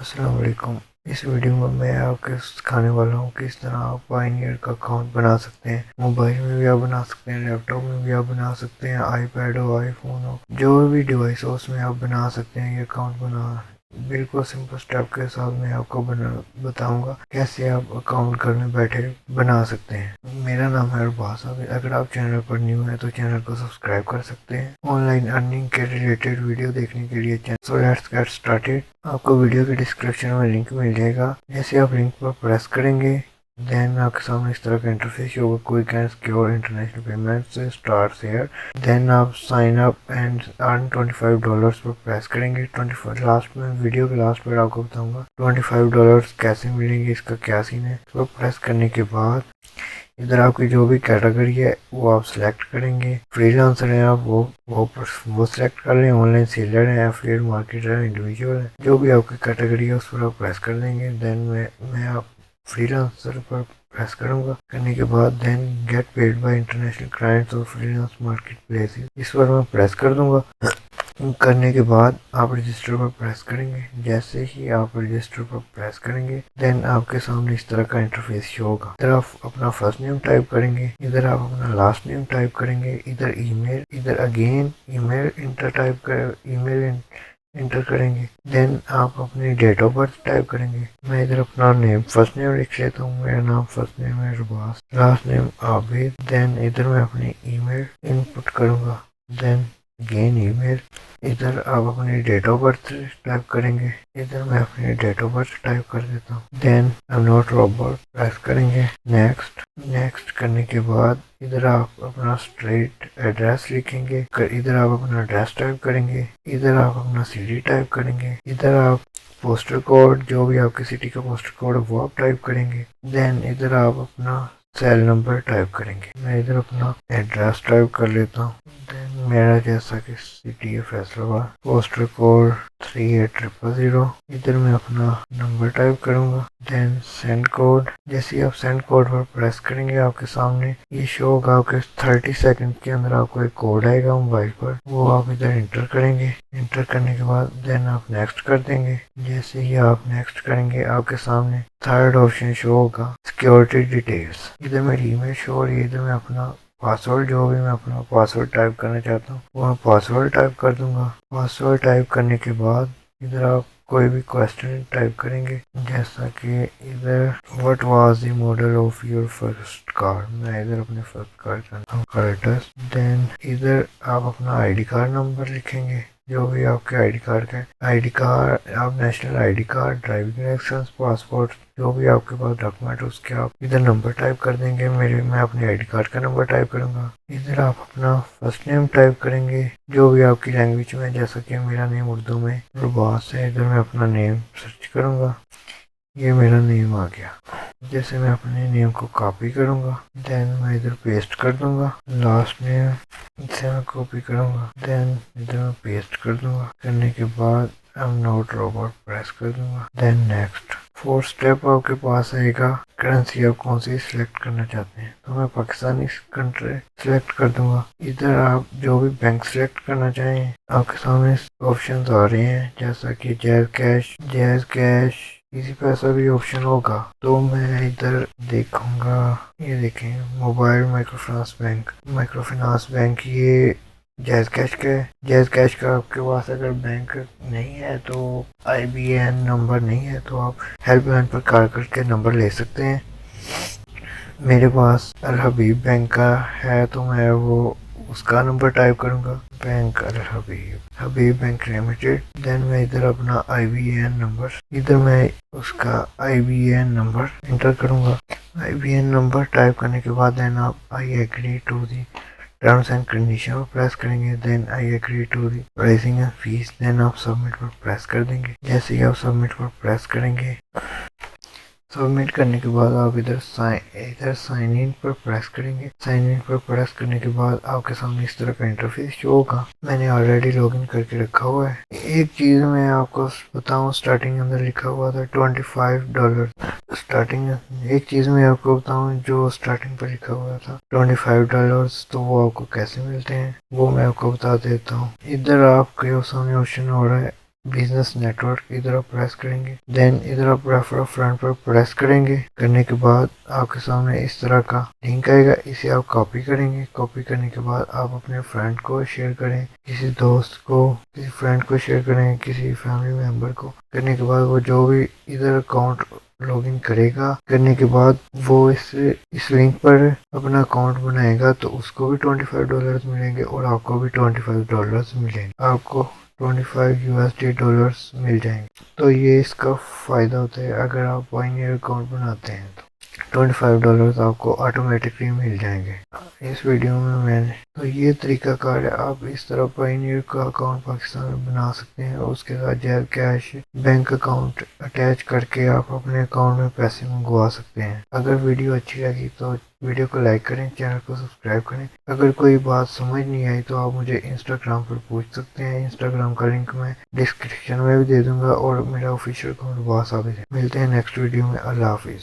अस्सलाम वालेकुम। इस वीडियो में मैं आपको सिखाने वाला हूँ किस तरह आप पायनियर का अकाउंट बना सकते हैं। मोबाइल में भी आप बना सकते हैं, लैपटॉप में भी आप बना सकते हैं, आईपैड हो, आईफोन हो, जो भी डिवाइस हो उसमें आप बना सकते हैं। ये अकाउंट बना बिल्कुल सिंपल स्टेप के साथ मैं आपको बताऊंगा कैसे आप अकाउंट घर में बैठे बना सकते हैं। मेरा नाम है रबास। अगर आप चैनल पर न्यू है तो चैनल को सब्सक्राइब कर सकते हैं। ऑनलाइन अर्निंग के रिलेटेड वीडियो देखने के लिए channel. So let's get started. आपको वीडियो के डिस्क्रिप्शन में लिंक मिल जाएगा। जैसे आप लिंक पर प्रेस करेंगे देन आपके सामने इस तरह का इंटरफेस होगा। Quick and secure international payment से स्टार्ट हेयर। देन आप साइन अप एंड अर्न $25 पर प्रेस करेंगे। 25 लास्ट में वीडियो के लास्ट पर आपको बताऊंगा $25 कैसे मिलेंगे, इसका क्या सीन है। तो प्रेस करने के बाद इधर आपकी जो भी कैटेगरी है वो आप सिलेक्ट करेंगे। फ्रीलांसर है आप वो सिलेक्ट कर लें। ऑनलाइन सेलर है, एफिलिएट मार्केटर है, इंडिविजुअल है, जो भी आपकी कैटेगरी है उस पर आप प्रेस कर देंगे। देन मैं आप फ्रीलांसर पर प्रेस करूंगा। करने के बाद then get paid by international clients और फ्रीलांस मार्केट प्लेस, इस पर मैं प्रेस कर दूंगा। करने के बाद आप रजिस्टर पर प्रेस करेंगे। जैसे ही आप रजिस्टर पर प्रेस करेंगे देन आपके सामने इस तरह का इंटरफेस शो होगा। इधर आप अपना फर्स्ट नेम टाइप करेंगे, इधर आप अपना लास्ट नेम टाइप करेंगे, इधर ईमेल, इधर अगेन ईमेल इंटर करेंगे। देन आप अपनी डेट ऑफ बर्थ टाइप करेंगे। मैं इधर अपना नेम फर्स्ट नेम लिख लेता हूँ। मेरा नाम फर्स्ट नेम है रबास, लास्ट नेम आबिद। देन इधर मैं अपनी ईमेल इनपुट करूँगा। देन अगेन ईमेल, इधर आप अपनी डेट ऑफ बर्थ टाइप करेंगे। इधर मैं अपनी डेट ऑफ बर्थ टाइप कर देता हूँ। Then I am not robot press करेंगे। नेक्स्ट करने के बाद इधर आप अपना स्ट्रीट एड्रेस लिखेंगे। इधर आप अपना एड्रेस टाइप करेंगे। इधर आप अपना सिटी टाइप करेंगे। इधर आप पोस्टल कोड, जो भी आपकी सिटी का पोस्टल कोड है वो आप टाइप करेंगे। देन इधर आप अपना सेल नंबर टाइप करेंगे। मैं इधर अपना एड्रेस टाइप कर लेता हूँ। मेरा जैसा कि सिटी है फैसलाबाद, पोस्टल कोड 3800। इधर मैं अपना नंबर टाइप करूंगा। Then send code. जैसे ही आप सेंड कोड पर प्रेस करेंगे आपके सामने ये शो होगा। आपके 30 सेकंड के अंदर आपको एक कोड आएगा मोबाइल पर, वो आप इधर इंटर करेंगे। इंटर करने के बाद देन आप नेक्स्ट कर देंगे। जैसे ही आप नेक्स्ट करेंगे आपके सामने थर्ड ऑप्शन शो होगा, सिक्योरिटी डिटेल्स। इधर मेरी ईमेल शो हो रही है। इधर मैं अपना पासवर्ड, जो भी मैं अपना पासवर्ड टाइप करना चाहता हूँ वो मैं पासवर्ड टाइप कर दूंगा। पासवर्ड टाइप करने के बाद इधर आप कोई भी क्वेश्चन टाइप करेंगे। जैसा कि इधर what was the model of your first car. मैं इधर अपने फर्स्ट कार चाहता हूँ कार्टस। देन इधर आप अपना आईडी कार्ड नंबर लिखेंगे, जो भी आपके आईडी कार्ड का आईडी कार्ड, आप national ID card, driving licence, passport, जो भी आपके पास डॉक्यूमेंट उसके आप इधर नंबर टाइप कर देंगे। मैं अपने आईडी कार्ड का नंबर टाइप करूंगा। इधर आप अपना फर्स्ट नेम टाइप करेंगे, जो भी आपकी लैंग्वेज में। जैसा कि मेरा नेम उर्दू में रबास है। इधर मैं अपना नेम सर्च करूंगा, ये मेरा नेम आ गया। जैसे मैं अपने नेम को कॉपी करूंगा देन मैं इधर पेस्ट कर दूंगा। लास्ट नेम इसे मैं कॉपी करूंगा देन इधर मैं पेस्ट कर दूंगा। करने के बाद आई एम नॉट रोबोट प्रेस कर दूंगा। Then next. फोर्थ स्टेप आपके पास आएगा, करेंसी आप कौन सी सिलेक्ट करना चाहते हैं। तो मैं पाकिस्तानी कंट्री सिलेक्ट कर दूंगा। इधर आप जो भी बैंक सिलेक्ट करना चाहें आपके सामने ऑप्शंस आ रहे हैं, जैसा कि जैज कैश, इसी पैसा भी ऑप्शन होगा। तो मैं इधर देखूंगा, ये देखें मोबाइल माइक्रो फाइनेंस बैंक, ये जैज कैश का आपके पास अगर बैंक नहीं है तो IBN नंबर नहीं है तो आप हेल्पलाइन पर कॉल करके नंबर ले सकते हैं। मेरे पास अल हबीब बैंक का है तो मैं वो उसका नंबर टाइप करूंगा, bank Al Habib bank limited. Then मैं इधर अपना IBN नंबर, इधर मैं उसका IBN नंबर इंटर करूंगा। IBN नंबर टाइप करने के बाद देन आप I agree to the terms and condition पर प्रेस करेंगे। Then I agree to the pricing and fees. Then आप सबमिट पर प्रेस कर देंगे। जैसे ही आप सबमिट पर प्रेस करेंगे, सबमिट करने के बाद आप इधर साइन इन पर प्रेस करेंगे। साइन इन पर प्रेस करने के बाद आपके सामने इस तरह का इंटरफेस शो होगा। मैंने ऑलरेडी लॉगिन करके रखा हुआ है। एक चीज मैं आपको बताऊं, स्टार्टिंग अंदर लिखा हुआ था $25 स्टार्टिंग। एक चीज मैं आपको बताऊं जो स्टार्टिंग पर लिखा हुआ था $25, तो वो आपको कैसे मिलते हैं वो मैं आपको बता देता हूँ। इधर आपके सामने ऑप्शन हो रहा है बिजनेस नेटवर्क इधर आप प्रेस करेंगे। देन इधर आप रेफर फ्रेंड पर प्रेस करेंगे। करने के बाद आपके सामने इस तरह का लिंक आएगा, इसे आप कॉपी करेंगे। कॉपी करने के बाद आप अपने फ्रेंड को शेयर करें, किसी दोस्त को, किसी फ्रेंड को शेयर करें, किसी फैमिली मेंबर को। करने के बाद वो जो भी इधर अकाउंट लॉगिन करेगा, करने के बाद वो इस लिंक पर अपना अकाउंट बनाएगा तो उसको भी $25 मिलेंगे और आपको भी $25 मिलेंगे। आपको 25 USD डॉलर्स मिल जाएंगे। तो ये इसका फ़ायदा होता है अगर आप पायोनियर अकाउंट बनाते हैं तो $25 आपको ऑटोमेटिकली मिल जाएंगे। इस वीडियो में मैंने तो ये तरीका कार है, आप इस तरह पायोनियर का अकाउंट पाकिस्तान में बना सकते हैं और उसके साथ jazz cash bank account attach करके आप अपने अकाउंट में पैसे मंगवा सकते हैं। अगर वीडियो अच्छी लगी तो वीडियो को लाइक करें, चैनल को सब्सक्राइब करें। अगर कोई बात समझ नहीं आई तो आप मुझे इंस्टाग्राम पर पूछ सकते हैं। इंस्टाग्राम का लिंक मैं डिस्क्रिप्शन में भी दे दूंगा और मेरा ऑफिशियल अकाउंट रबासाबिद है। मिलते हैं नेक्स्ट वीडियो में। अल्लाह हाफिज़।